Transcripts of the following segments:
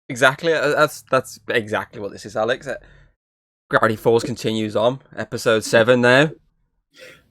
Exactly. That's exactly what this is, Alex. Gravity Falls continues on. Episode 7 now.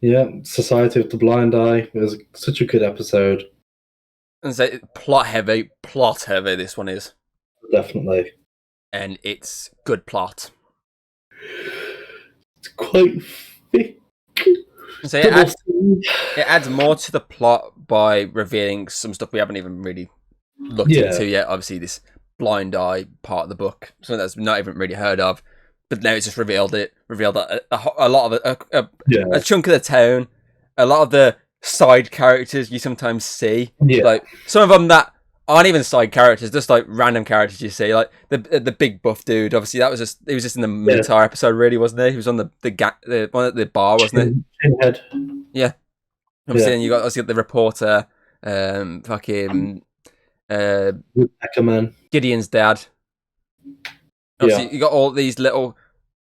Yeah, Society of the Blind Eye. It was such a good episode. And so plot heavy. This one is. Definitely. And it's good plot. It's quite thick. So it adds more to the plot by revealing some stuff we haven't even really looked into yet. Obviously, this blind eye part of the book, something that's not even really heard of. But now it's just revealed that a lot of a chunk of the town, a lot of the side characters you sometimes see, like some of them that aren't even side characters, just like random characters you see, like the big buff dude. Obviously, he was just in the entire episode, really, wasn't he? He was on the one at the bar, wasn't it? Yeah. Obviously, then you got the reporter, Gideon's dad. Obviously, you got all these little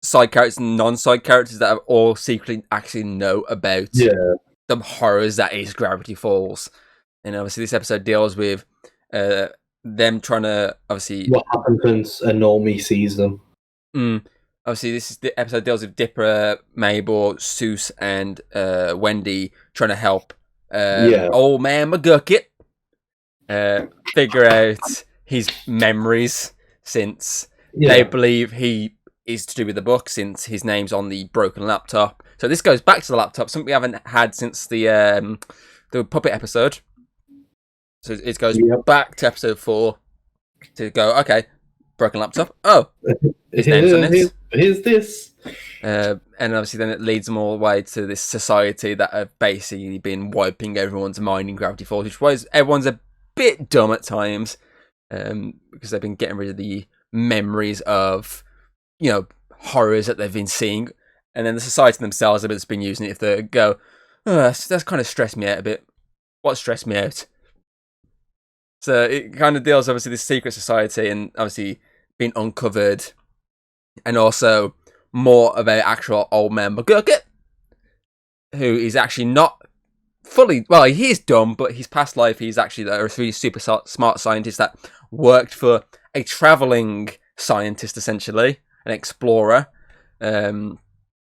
side characters and non-side characters that all secretly actually know about the horrors that is Gravity Falls. And obviously this episode deals with them trying to obviously... What happens when a normie sees them. Obviously the episode deals with Dipper, Mabel, Seuss and Wendy trying to help old man McGucket figure out his memories, since they believe he is to do with the book, since his name's on the broken laptop. So this goes back to the laptop, something we haven't had since the puppet episode. So it goes back to episode 4 to go, okay, broken laptop. Oh, his name's on it. Here's this. And obviously then it leads them all the way to this society that have basically been wiping everyone's mind in Gravity Falls, which was everyone's a bit dumb at times, because they've been getting rid of the memories of, horrors that they've been seeing, and then the society themselves have just been using it if they go, that's kind of stressed me out a bit. What stressed me out? So it kind of deals, obviously, this secret society and obviously being uncovered, and also more about actual old man McGurkett, who is actually not fully, well, he is dumb, but his past life, he's actually a really super smart scientist that worked for a traveling scientist, essentially, an explorer. And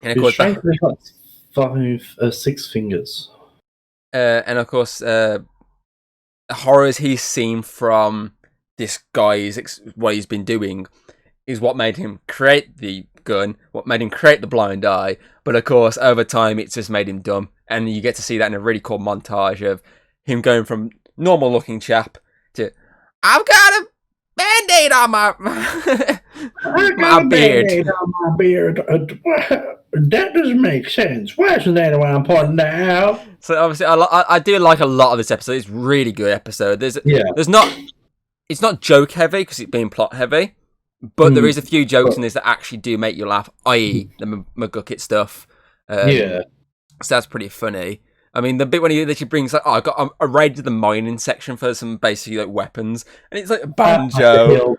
of course, got 6 fingers. And of course, horrors he's seen from this guy's what he's been doing is what made him create the gun, what made him create the blind eye. But of course, over time, it's just made him dumb, and you get to see that in a really cool montage of him going from normal-looking chap to, I've got a Band-Aid on my beard. Band-Aid on my beard. That doesn't make sense. Why isn't that what I'm pointing out? So obviously, I do like a lot of this episode. It's a really good episode. It's not joke heavy because it's being plot heavy, but there is a few jokes in this that actually do make you laugh, i.e. the McGucket stuff. So that's pretty funny. I mean, the bit when he literally brings like, I raided the mining section for some basically like weapons, and it's like a banjo,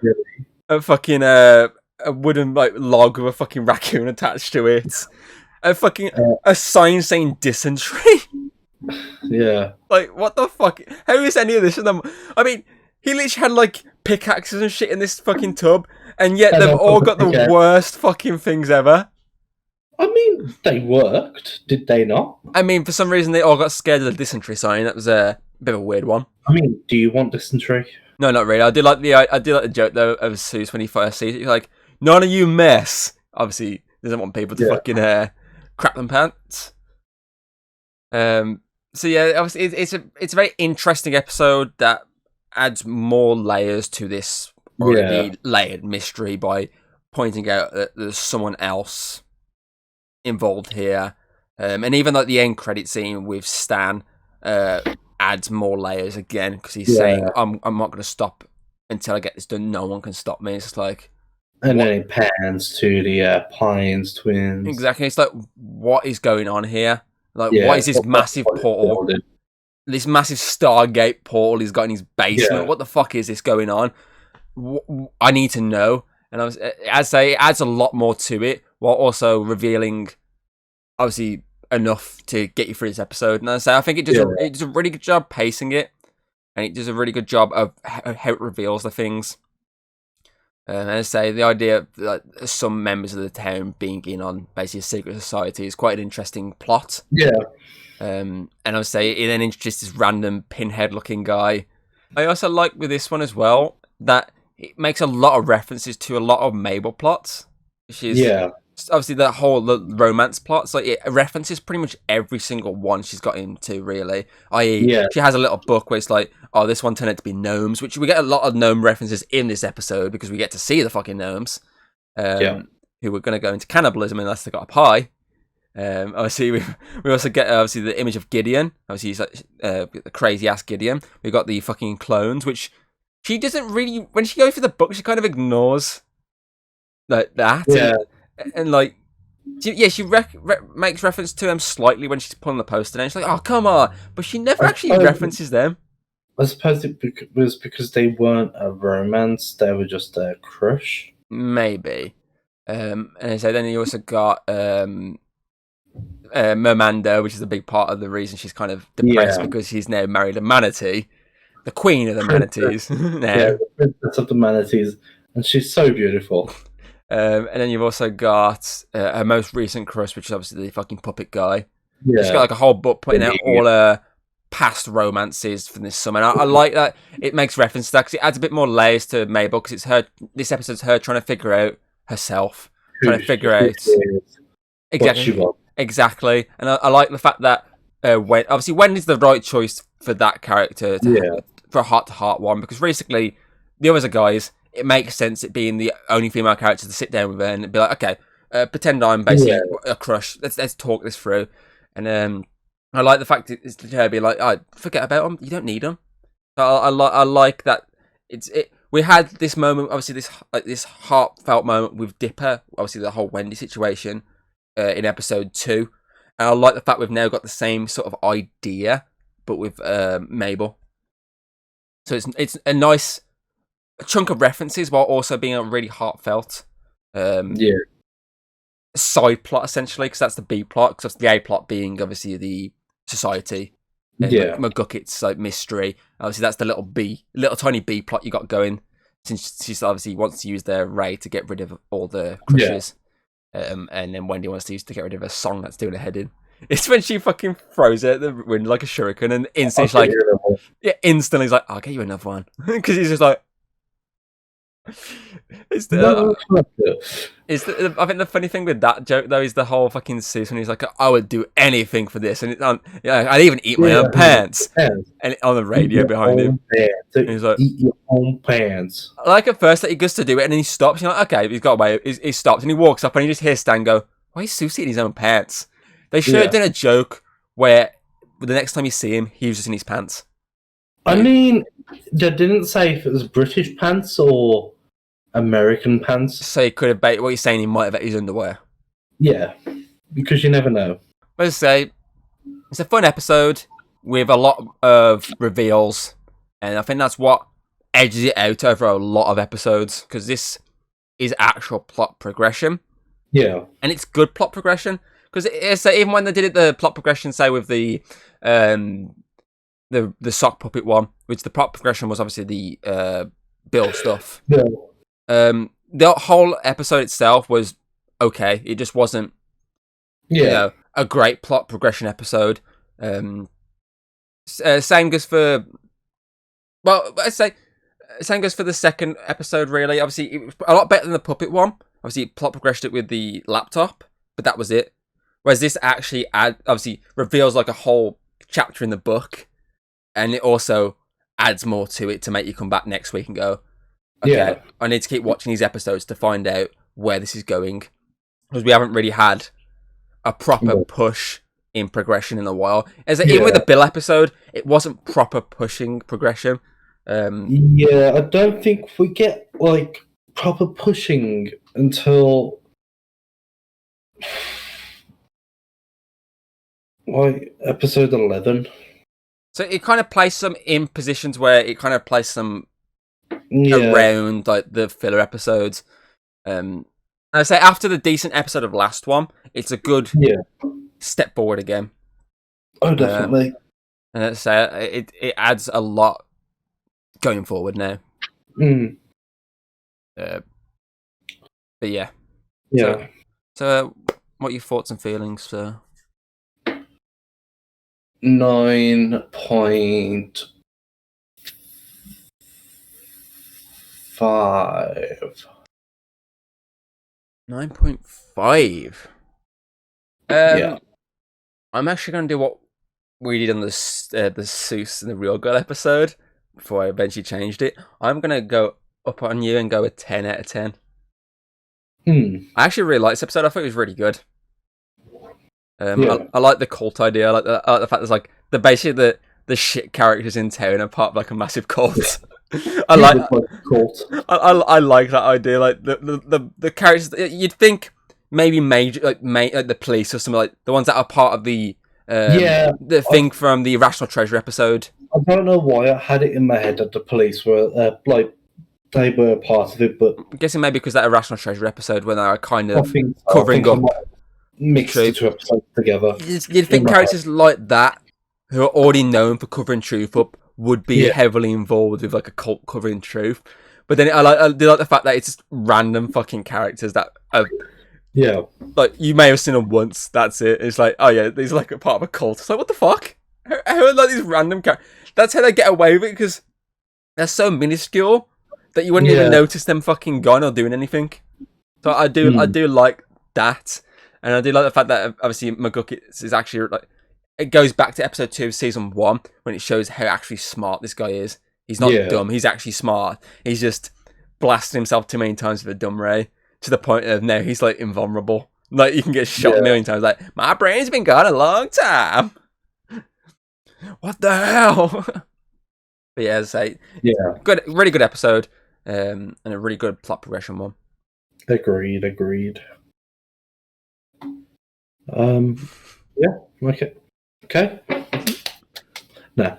a fucking a wooden like log with a fucking raccoon attached to it, a sign saying dysentery. Yeah. Like, what the fuck? How is any of this in them? I mean, he literally had like pickaxes and shit in this fucking tub, and yet they've all got the worst fucking things ever. I mean, they worked, did they not? I mean, for some reason they all got scared of the dysentery sign. That was a bit of a weird one. I mean, do you want dysentery? No, not really. I do like the joke though of Seuss when he first sees it. He's like, "None of you mess." Obviously, he doesn't want people to fucking crap them pants. So yeah, obviously it's a very interesting episode that adds more layers to this already layered mystery by pointing out that there's someone else involved here, and even like the end credit scene with Stan adds more layers again, because he's saying, I'm not going to stop until I get this done. No one can stop me. It's like, and then it pans to the Pines twins. Exactly. It's like, what is going on here? Like, what is this massive portal? This massive Stargate portal he's got in his basement. What the fuck is this going on? I need to know. And I'd say it adds a lot more to it, while also revealing, obviously, enough to get you through this episode. And I think it does a really good job pacing it, and it does a really good job of how it reveals the things. And I say the idea of like, some members of the town being in on basically a secret society is quite an interesting plot. Yeah. And I would say it then introduced this random pinhead-looking guy. I also like with this one as well that it makes a lot of references to a lot of Mabel plots, which is obviously the romance plots. Like it references pretty much every single one she's got into, really. I.e., she has a little book where it's like, oh, this one turned out to be gnomes, which we get a lot of gnome references in this episode because we get to see the fucking gnomes, who were going to go into cannibalism unless they got a pie. Obviously, we also get obviously the image of Gideon. Obviously, he's like the crazy ass Gideon. We got the fucking clones, which she doesn't really. When she goes for the book, she kind of ignores like that. Yeah. And like, she makes reference to them slightly when she's pulling the poster down. She's like, "Oh, come on!" But she never actually references them. I suppose it was because they weren't a romance; they were just a crush. Maybe. And so then you also got Mermanda, which is a big part of the reason she's kind of depressed because she's now married a manatee, the queen of the manatees. Yeah, the princess of the manatees, and she's so beautiful. And then you've also got her most recent crush, which is obviously the fucking puppet guy. Yeah. She's got like a whole book putting out all her past romances from this summer. And I like that it makes reference to that because it adds a bit more layers to Mabel because it's her. This episode's her trying to figure out herself, trying to figure out exactly. And I like the fact that Wendy's the right choice for that character for a heart-to-heart one because basically the others are guys. It makes sense it being the only female character to sit down with her and be like, okay, pretend I'm basically a crush. Let's talk this through. And I like the fact it's to her be like, oh, forget about them. You don't need them. I like that. We had this moment, obviously this heartfelt moment with Dipper. Obviously the whole Wendy situation in episode 2. And I like the fact we've now got the same sort of idea, but with Mabel. So it's a nice chunk of references while also being a really heartfelt side plot essentially because that's the B plot because the A plot being obviously the society and McGucket's like mystery. Obviously that's the little tiny B plot you got going since she's obviously wants to use their Ray to get rid of all the crushes and then Wendy wants to use to get rid of a song that's doing her head in. It's when she fucking throws it at the window like a shuriken and instantly instantly he's like, I'll get you another one because he's just like I think the funny thing with that joke though is the whole fucking season. He's like, I would do anything for this, and I'd even eat my own pants. And on the radio behind him, he's like, "Eat your own pants." I like at first that he goes to do it, and then he stops. You're like, okay, he's got away. He stops and he walks up, and he just hears Stan go, "Why is Susie in his own pants?" They should have done a joke where the next time you see him, he was just in his pants. I mean, they didn't say if it was British pants or American pants. So he could have what you're saying, he might have had his underwear. Yeah, because you never know. Let's say it's a fun episode with a lot of reveals, and I think that's what edges it out over a lot of episodes because this is actual plot progression. Yeah, and it's good plot progression because even when they did the plot progression, say with the sock puppet one, which the plot progression was obviously the Bill stuff. Yeah. The whole episode itself was okay. It just wasn't, a great plot progression episode. Same goes for, same goes for the second episode. Really, obviously, it was a lot better than the puppet one. Obviously, plot progressed it with the laptop, but that was it. Whereas this actually obviously reveals like a whole chapter in the book, and it also adds more to it to make you come back next week and go, okay, I need to keep watching these episodes to find out where this is going. Because we haven't really had a proper push in progression in a while. Even with the Bill episode, it wasn't proper pushing progression. I don't think we get like proper pushing until like episode 11. So it kind of placed them in positions where it kind of placed them around like the filler episodes. I'd say after the decent episode of last one, it's a good step forward again. Oh, definitely. And I'd say it adds a lot going forward now. But yeah. Yeah. So what are your thoughts and feelings, sir? 9.5. 9.5. Yeah. I'm actually going to do what we did on the Seuss and the Real Girl episode before I eventually changed it. I'm going to go up on you and go a 10 out of 10. I actually really liked this episode. I thought it was really good. Yeah. I like the cult idea. I like the fact there's like basically the shit characters in town are part of like a massive cult. I like cult. I like that idea. Like the characters you'd think maybe major like the police or something, like the ones that are part of the thing from the Irrational Treasure episode. I don't know why I had it in my head that the police were they were part of it, but I'm guessing maybe because that Irrational Treasure episode when they are kind of I covering up. Mixed the two episodes together. You'd think characters like that, who are already known for covering truth up, would be heavily involved with like a cult covering truth. But then I do like the fact that it's just random fucking characters that are like you may have seen them once. That's it. It's like, oh yeah, these are like a part of a cult. It's like, what the fuck? How are like these random characters? That's how they get away with it, because they're so minuscule that you wouldn't even notice them fucking gone or doing anything. So I do like that. And I do like the fact that obviously McGuckets is actually like, it goes back to episode 2 of season 1 when it shows how actually smart this guy is. He's not dumb, he's actually smart. He's just blasted himself too many times with a dumb ray to the point of now he's like invulnerable. Like you can get shot a million times. Like, my brain's been gone a long time. What the hell? But yeah, as I say, good, really good episode, and a really good plot progression one. Agreed. Okay. No.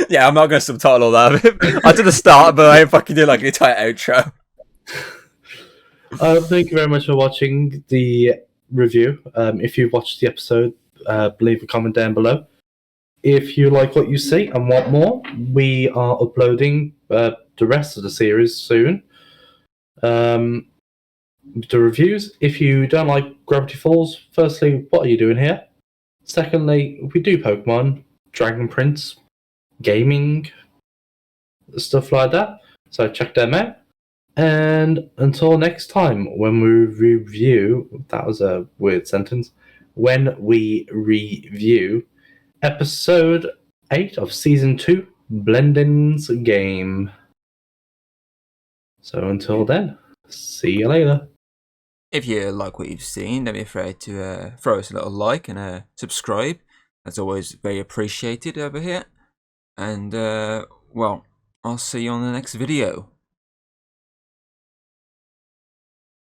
Yeah, I'm not going to subtitle all that. I did the start, but I ain't fucking do like an entire outro. Thank you very much for watching the review. If you've watched the episode, leave a comment down below. If you like what you see and want more, we are uploading the rest of the series soon. The reviews. If you don't like Gravity Falls, firstly, what are you doing here? Secondly, we do Pokemon, Dragon Prince, gaming, stuff like that. So check them out. And until next time, when we review, that was a weird sentence, when we review episode 8 of season 2, Blendin's Game. So until then, see you later. If you like what you've seen, don't be afraid to throw us a little like and subscribe. That's always very appreciated over here. And, well, I'll see you on the next video.